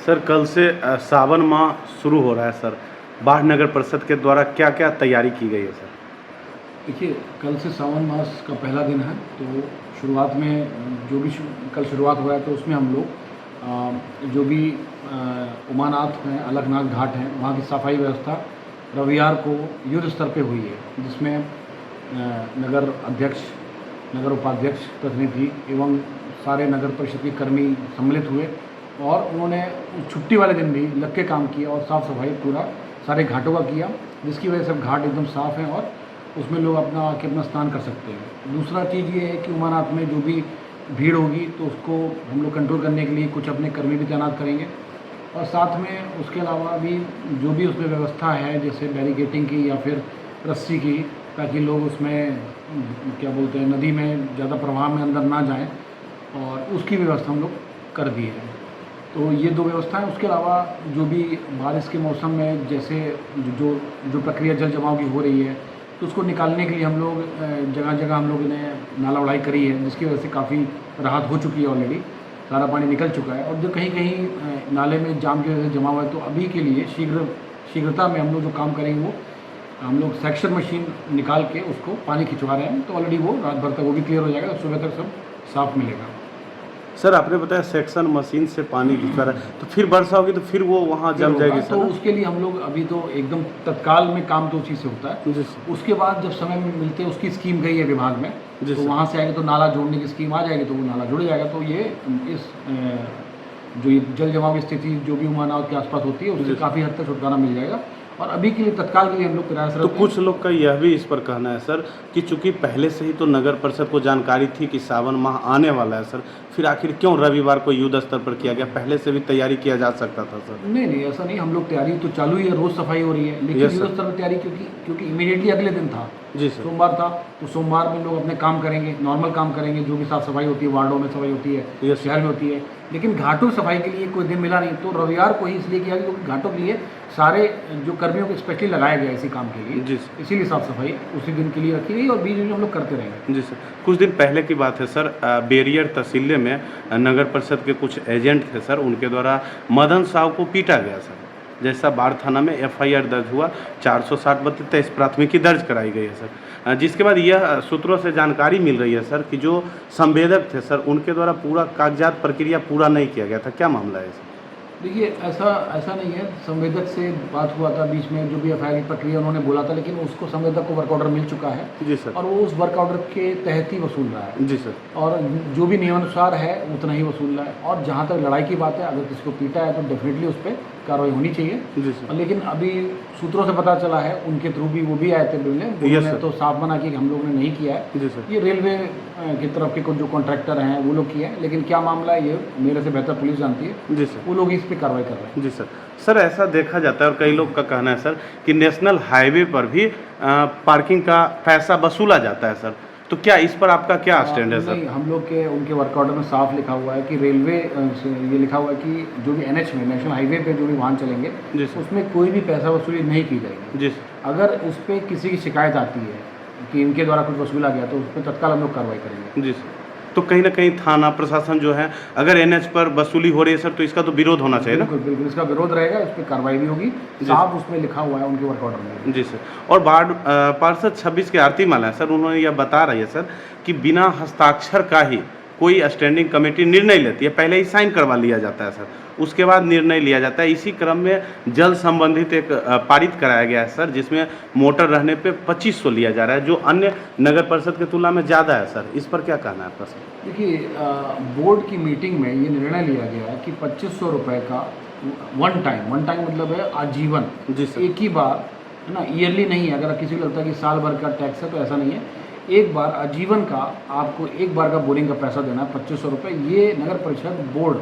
Sir कल से सावन माह शुरू हो रहा है सर। बाढ़ नगर परिषद के द्वारा क्या क्या तैयारी की गई है सर? देखिए, कल से सावन मास का पहला दिन है, तो शुरुआत में जो भी कल शुरुआत हुआ है तो उसमें हम लोग जो भी उमानाथ हैं, अलकनाथ घाट हैं, वहाँ की सफाई व्यवस्था रविवार को युद्ध स्तर पे हुई है, जिसमें नगर अध्यक्ष, नगर उपाध्यक्ष, प्रतिनिधि एवं सारे नगर परिषद के कर्मी सम्मिलित हुए और उन्होंने छुट्टी वाले दिन भी लग के काम किया और साफ़ सफाई पूरा सारे घाटों का किया, जिसकी वजह से अब घाट एकदम साफ़ हैं और उसमें लोग अपना स्नान कर सकते हैं। दूसरा चीज़ ये है कि उमानाथ में जो भी भीड़ होगी तो उसको हम लोग कंट्रोल करने के लिए कुछ अपने कर्मी भी तैनात करेंगे और साथ में उसके अलावा भी जो भी उसमें व्यवस्था है, जैसे बैरिकेटिंग की या फिर रस्सी की, ताकि लोग उसमें क्या बोलते हैं, नदी में ज़्यादा प्रवाह में अंदर ना जाएं, और उसकी व्यवस्था हम लोग कर दी है। तो ये दो व्यवस्थाएं। उसके अलावा जो भी बारिश के मौसम में जैसे जो जो प्रक्रिया जल जमाव की हो रही है, तो उसको निकालने के लिए हम लोग जगह जगह हम लोग ने नाला उड़ाई करी है, जिसकी वजह से काफ़ी राहत हो चुकी है। ऑलरेडी सारा पानी निकल चुका है और जो कहीं कहीं नाले में जाम की वजह से जमा हुआ है, तो अभी के लिए शीघ्रता में हम लोग जो काम करेंगे वो हम लोग सेक्शन मशीन निकाल के उसको पानी खिंचवा रहे हैं। तो ऑलरेडी वो रात भर तक वो भी क्लियर हो जाएगा, सुबह तक सब साफ मिलेगा। सर आपने बताया सेक्शन मशीन से पानी खिंचवा रहा है, तो फिर वर्षा होगी तो फिर वो वहाँ जम जाएगी सर? तो उसके लिए हम लोग अभी तो एकदम तत्काल में काम तो उसी से होता है। उसके बाद जब समय में मिलते हैं, उसकी स्कीम गई है विभाग में, तो वहाँ से आएगी तो नाला जोड़ने की स्कीम आ जाएगी, तो वो नाला जुड़ जाएगा। तो ये इस जो ये जल जमाव की स्थिति जो भी उमानाथ के आसपास होती है, उससे काफ़ी हद तक छुटकारा मिल जाएगा। और अभी के लिए तत्काल के लिए हम लोग प्रयासरत तो कुछ लोग का यह भी इस पर कहना है सर कि चूंकि पहले से ही तो नगर परिषद को जानकारी थी कि सावन माह आने वाला है सर, फिर आखिर क्यों रविवार को युद्ध स्तर पर किया गया? पहले से भी तैयारी किया जा सकता था सर। नहीं, ऐसा नहीं, हम लोग तैयारी तो चालू ही है, रोज़ सफाई हो रही है, लेकिन युद्ध स्तर पर तैयारी क्योंकि इमीडिएटली अगले दिन था जी सर, सोमवार था, तो सोमवार में लोग अपने काम करेंगे, नॉर्मल काम करेंगे, जो भी साफ़ सफाई होती है, वार्डों में सफाई होती है, शहर में होती है। लेकिन घाटों सफाई के लिए कोई दिन मिला नहीं, तो रविवार को ही इसलिए किया क्योंकि घाटों के लिए सारे जो कर्मियों को स्पेशली लगाया गया इसी काम के लिए जी, इसीलिए साफ़ सफाई उसी दिन के लिए रखी गई और बीच में हम लोग करते रहेंगे। जी सर, कुछ दिन पहले की बात है सर, बेरियर तहसील में नगर परिषद के कुछ एजेंट थे सर, उनके द्वारा मदन साहु को पीटा गया सर। जैसा बाढ़ थाना में FIR दर्ज हुआ, 460-23 प्राथमिकी दर्ज कराई गई है सर। जिसके बाद यह सूत्रों से जानकारी मिल रही है सर कि जो संवेदक थे सर, उनके द्वारा पूरा कागजात प्रक्रिया पूरा नहीं किया गया था। क्या मामला है सर? देखिए, ऐसा नहीं है। संवेदक से बात हुआ था बीच में, जो भी FIR की प्रक्रिया उन्होंने बोला था, लेकिन उसको संवेदक को वर्क ऑर्डर मिल चुका है जी सर, और वो उस वर्क ऑर्डर के तहत ही वसूल रहा है जी सर, और जो भी नियमानुसार है उतना ही वसूल रहा है। और जहाँ तक लड़ाई की बात है, अगर किसी को पीटा है तो डेफिनेटली उस पर कार्रवाई होनी चाहिए जी सर। लेकिन अभी सूत्रों से पता चला है, उनके थ्रू भी वो भी आए थे मिलने, उन्होंने तो साफ मना किया कि हम लोगों ने नहीं किया है। जी सर, ये रेलवे की तरफ के कुछ जो कॉन्ट्रैक्टर हैं वो लोग किए हैं, लेकिन क्या मामला है ये मेरे से बेहतर पुलिस जानती है। जी सर, वो लोग इस पर कार्रवाई कर रहे हैं। जी सर। सर ऐसा देखा जाता है और कई लोग का कहना है सर कि नेशनल हाईवे पर भी पार्किंग का पैसा वसूला जाता है सर, तो क्या इस पर आपका क्या स्टैंड है सर? नहीं, हम लोग के उनके वर्क ऑर्डर में साफ लिखा हुआ है कि रेलवे से ये लिखा हुआ है कि जो भी NH में, नेशनल हाईवे पे जो भी वाहन चलेंगे, उसमें कोई भी पैसा वसूली नहीं की जाएगी। जी, अगर उस पर किसी की शिकायत आती है कि इनके द्वारा कुछ वसूला गया, तो उस पर तत्काल हम लोग कार्रवाई करेंगे। जी सर। तो कहीं ना कहीं थाना प्रशासन जो है, अगर NH पर वसूली हो रही है सर, तो इसका तो विरोध होना चाहिए ना? बिल्कुल इसका विरोध रहेगा, इस पर कार्रवाई भी होगी, साफ उसमें लिखा हुआ है उनके वर्क ऑर्डर में। जी सर। और बाढ़ पार्षद 26 की आरती माला है सर, उन्होंने यह बता रही है सर कि बिना हस्ताक्षर का ही कोई स्टैंडिंग कमेटी निर्णय लेती है, पहले ही साइन करवा लिया जाता है सर, उसके बाद निर्णय लिया जाता है। इसी क्रम में जल संबंधित एक पारित कराया गया है सर, जिसमें मोटर रहने पे 2500 लिया जा रहा है, जो अन्य नगर परिषद की तुलना में ज़्यादा है सर। इस पर क्या कहना है आपका सर? देखिए, बोर्ड की मीटिंग में ये निर्णय लिया गया है कि 2500 रुपये का वन टाइम मतलब है आजीवन, जी सर, एक ही बार है ना, ईयरली नहीं है। अगर किसी को लगता है कि साल भर का टैक्स है, तो ऐसा नहीं है, एक बार आजीवन का आपको एक बार का बोरिंग का पैसा देना है 2500 रुपये। ये नगर परिषद बोर्ड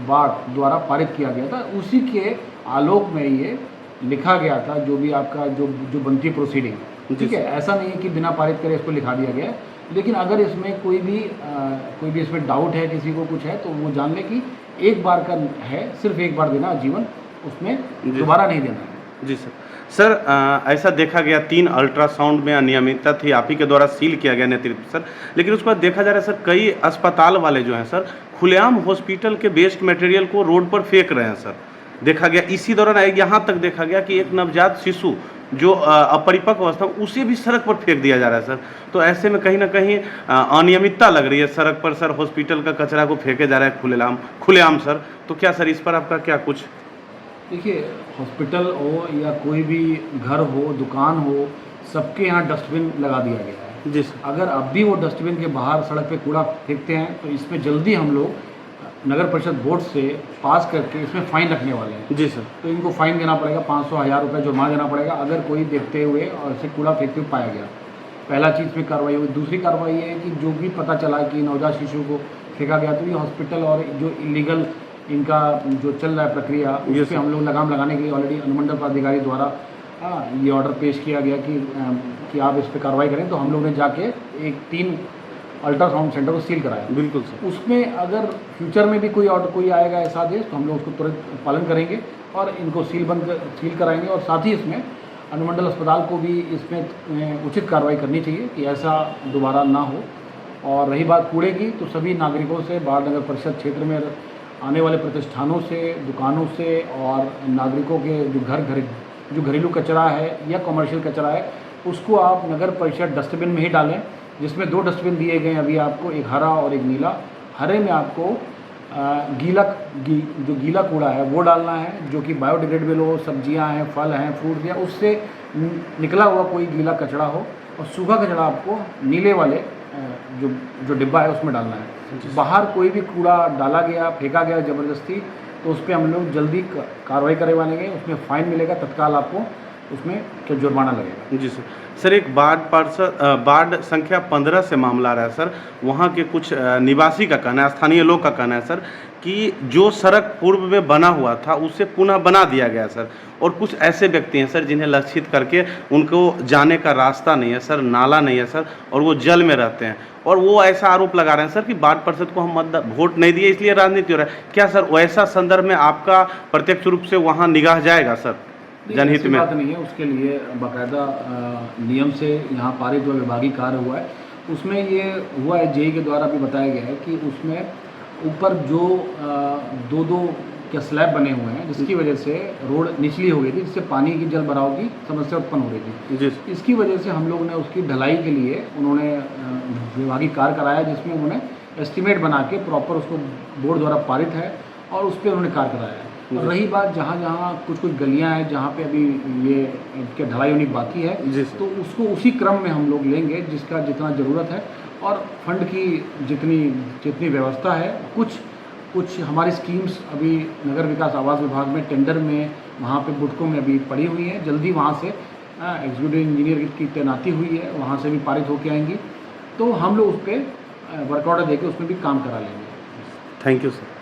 बाढ़ द्वारा पारित किया गया था, उसी के आलोक में ये लिखा गया था, जो भी आपका जो बनती प्रोसीडिंग, ठीक है। ऐसा नहीं है कि बिना पारित करे इसको लिखा दिया गया है, लेकिन अगर इसमें कोई भी इसमें डाउट है, किसी को कुछ है, तो वो जान ले कि एक बार का है, सिर्फ एक बार देना आजीवन, उसमें दोबारा नहीं देना है। जी सर। सर ऐसा देखा गया 3 अल्ट्रासाउंड में अनियमितता थी, आप ही के द्वारा सील किया गया नेतृत्व सर। लेकिन उसके बाद देखा जा रहा है सर, कई अस्पताल वाले जो हैं सर, खुलेआम हॉस्पिटल के वेस्ट मटेरियल को रोड पर फेंक रहे हैं सर। देखा गया इसी दौरान यहाँ तक देखा गया कि एक नवजात शिशु जो अपरिपक्व अवस्था में, उसे भी सड़क पर फेंक दिया जा रहा है सर। तो ऐसे में कहीं न कहीं अनियमितता लग रही है सड़क पर सर, हॉस्पिटल का कचरा को फेंके जा रहा है खुलेआम सर। तो क्या सर इस पर आपका क्या कुछ? देखिए, हॉस्पिटल हो या कोई भी घर हो, दुकान हो, सबके यहाँ डस्टबिन लगा दिया गया है। जी सर। अगर अब भी वो डस्टबिन के बाहर सड़क पे कूड़ा फेंकते हैं तो इसमें जल्दी हम लोग नगर परिषद बोर्ड से पास करके इसमें फ़ाइन रखने वाले हैं। जी सर। तो इनको फ़ाइन देना पड़ेगा, 500-1000 रुपये जुर्माना देना पड़ेगा अगर कोई देखते हुए और ऐसे कूड़ा फेंकते हुए पाया गया। पहला चीज़ में कार्रवाई होगी। दूसरी कार्रवाई है कि जो भी पता चला कि नवजात शिशु को फेंका गया, तो ये हॉस्पिटल और जो इलीगल इनका जो चल रहा है प्रक्रिया, उस पर हम लोग लगाम लगाने के लिए ऑलरेडी अनुमंडल पदाधिकारी द्वारा ये ऑर्डर पेश किया गया कि आप इस पर कार्रवाई करें। तो हम लोग ने जाके 3 अल्ट्रासाउंड सेंटर को सील कराया। बिल्कुल सर। उसमें अगर फ्यूचर में भी कोई ऑर्डर कोई आएगा ऐसा आदेश, तो हम लोग उसको तुरंत पालन करेंगे और इनको सील कराएंगे। और साथ ही इसमें अनुमंडल अस्पताल को भी इसमें उचित कार्रवाई करनी चाहिए कि ऐसा दोबारा ना हो। और रही बात कूड़े की, तो सभी नागरिकों से बाढ़ नगर परिषद क्षेत्र में आने वाले प्रतिष्ठानों से, दुकानों से और नागरिकों के जो घरेलू कचरा है या कमर्शियल कचरा है, उसको आप नगर परिषद डस्टबिन में ही डालें, जिसमें 2 डस्टबिन दिए गए हैं अभी आपको, एक हरा और एक नीला। हरे में आपको जो गीला कूड़ा है वो डालना है, जो कि बायोडिग्रेडेबल हो, सब्जियां हैं, फल हैं, फ्रूट या उससे निकला हुआ कोई गीला कचरा हो। और सूखा कचरा आपको नीले वाले जो डिब्बा है उसमें डालना है। बाहर कोई भी कूड़ा डाला गया, फेंका गया ज़बरदस्ती, तो उस पर हम लोग जल्दी कार्रवाई करवाएंगे, उसमें फ़ाइन मिलेगा, तत्काल आपको उसमें जुर्माना लगेगा। जी सर। सर एक वार्ड संख्या 15 से मामला आ रहा है सर। वहाँ के कुछ निवासी का कहना है, स्थानीय लोग का कहना है सर कि जो सड़क पूर्व में बना हुआ था उसे पुनः बना दिया गया सर। और कुछ ऐसे व्यक्ति हैं सर जिन्हें लक्षित करके उनको जाने का रास्ता नहीं है सर, नाला नहीं है सर, और वो जल में रहते हैं। और वो ऐसा आरोप लगा रहे हैं सर कि वार्ड पार्षद को हम वोट नहीं दिए इसलिए राजनीति हो रहा है। क्या सर वैसा संदर्भ में आपका प्रत्यक्ष रूप से वहाँ निगाह जाएगा सर जनहित में? बात नहीं है, उसके लिए बाकायदा नियम से यहाँ पारित हुआ विभागीय कार्य हुआ है। उसमें ये हुआ है, जेई के द्वारा भी बताया गया है कि उसमें ऊपर जो 2-2 के स्लैब बने हुए हैं, जिसकी वजह से रोड निचली हो गई थी, जिससे पानी की जल भराव की समस्या उत्पन्न हो रही थी। जी। इसकी वजह से हम लोग ने उसकी ढलाई के लिए उन्होंने विभागीय कार्य कराया, जिसमें उन्होंने एस्टीमेट बना के प्रॉपर उसको बोर्ड द्वारा पारित है और उस पर उन्होंने कार्य कराया है। और रही बात जहाँ जहाँ कुछ गलियाँ हैं जहाँ पे अभी ये इनके ढलाई होने बाकी है, तो उसको उसी क्रम में हम लोग लेंगे जिसका जितना ज़रूरत है। और फंड की जितनी व्यवस्था है, कुछ हमारी स्कीम्स अभी नगर विकास आवास विभाग में टेंडर में वहाँ पे बुटकों में अभी पड़ी हुई हैं। जल्दी वहाँ से एग्जीक्यूटिव इंजीनियर की तैनाती हुई है, वहाँ से भी पारित होकर आएंगी, तो हम लोग उस पर वर्क ऑर्डर देकर उसमें भी काम करा लेंगे। Thank you sir.